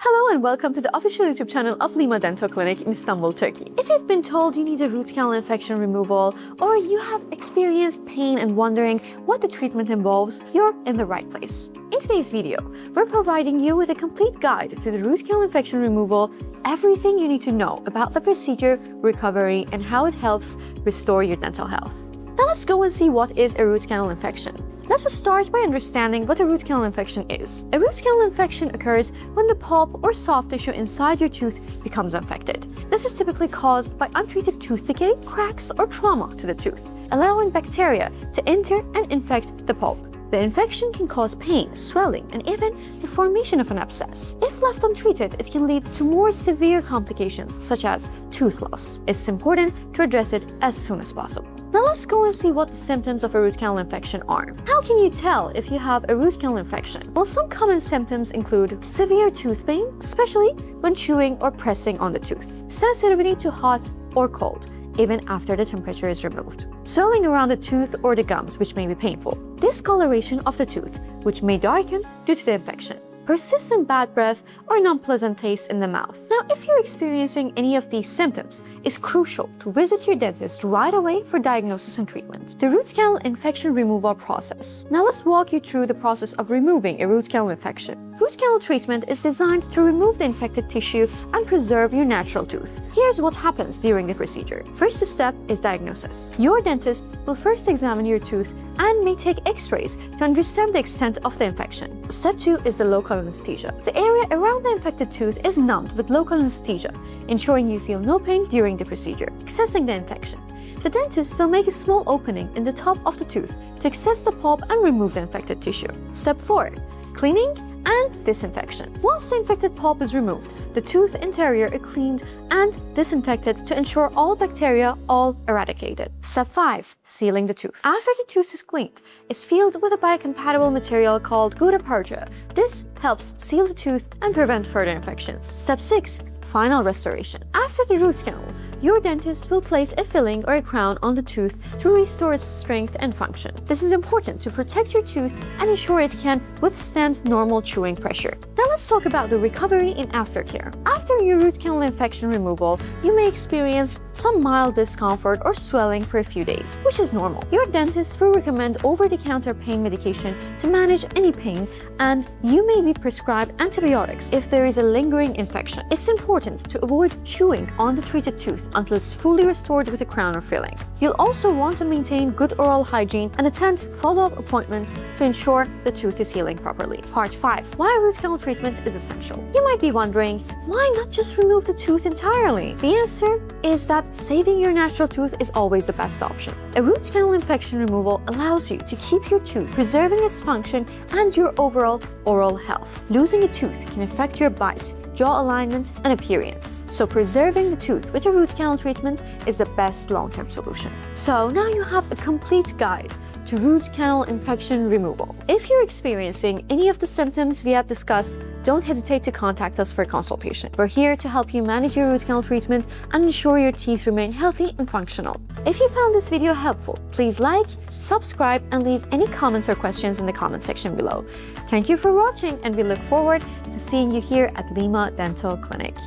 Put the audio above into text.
Hello and welcome to the official YouTube channel of Lema Dental Clinic in Istanbul, Turkey. If you've been told you need a root canal infection removal or you have experienced pain and wondering what the treatment involves, you're in the right place. In today's video, we're providing you with a complete guide to the root canal infection removal, everything you need to know about the procedure, recovery, and how it helps restore your dental health. Now let's go and see what is a root canal infection. Let's start by understanding what a root canal infection is. A root canal infection occurs when the pulp or soft tissue inside your tooth becomes infected. This is typically caused by untreated tooth decay, cracks, or trauma to the tooth, allowing bacteria to enter and infect the pulp. The infection can cause pain, swelling, and even the formation of an abscess. If left untreated, it can lead to more severe complications such as tooth loss. It's important to address it as soon as possible. Now let's go and see what the symptoms of a root canal infection are. How can you tell if you have a root canal infection? Well, some common symptoms include severe tooth pain, especially when chewing or pressing on the tooth, sensitivity to hot or cold, even after the temperature is removed, swelling around the tooth or the gums, which may be painful, discoloration of the tooth, which may darken due to the infection, persistent bad breath, or an unpleasant taste in the mouth. Now, if you're experiencing any of these symptoms, it's crucial to visit your dentist right away for diagnosis and treatment. The root canal infection removal process. Now let's walk you through the process of removing a root canal infection. Root canal treatment is designed to remove the infected tissue and preserve your natural tooth. Here's what happens during the procedure. First step is diagnosis. Your dentist will first examine your tooth and may take x-rays to understand the extent of the infection. Step 2 is the local anesthesia. The area around the infected tooth is numbed with local anesthesia, ensuring you feel no pain during the procedure. Accessing the infection. The dentist will make a small opening in the top of the tooth to access the pulp and remove the infected tissue. Step 4. Cleaning and disinfection. Once the infected pulp is removed, the tooth interior is cleaned and disinfected to ensure all bacteria are eradicated. Step 5. Sealing the tooth. After the tooth is cleaned, it's filled with a biocompatible material called gutta percha. This helps seal the tooth and prevent further infections. Step 6. Final restoration. After the root canal, your dentist will place a filling or a crown on the tooth to restore its strength and function. This is important to protect your tooth and ensure it can withstand normal chewing pressure. Now let's talk about the recovery and aftercare. After your root canal infection removal, you may experience some mild discomfort or swelling for a few days, which is normal. Your dentist will recommend over-the-counter pain medication to manage any pain, and you may be prescribed antibiotics if there is a lingering infection. It's important to avoid chewing on the treated tooth until it's fully restored with a crown or filling. You'll also want to maintain good oral hygiene and attend follow-up appointments to ensure the tooth is healing properly. Part 5. Why root canal treatment is essential. You might be wondering, why not just remove the tooth entirely? The answer is that saving your natural tooth is always the best option. A root canal infection removal allows you to keep your tooth, preserving its function and your overall oral health. Losing a tooth can affect your bite, jaw alignment, and appearance. So preserving the tooth with a root canal treatment is the best long-term solution. So now you have a complete guide to root canal infection removal. If you're experiencing any of the symptoms we have discussed, don't hesitate to contact us for a consultation. We're here to help you manage your root canal treatment and ensure your teeth remain healthy and functional. If you found this video helpful, please like, subscribe, and leave any comments or questions in the comment section below. Thank you for watching, and we look forward to seeing you here at Lema Dental Clinic.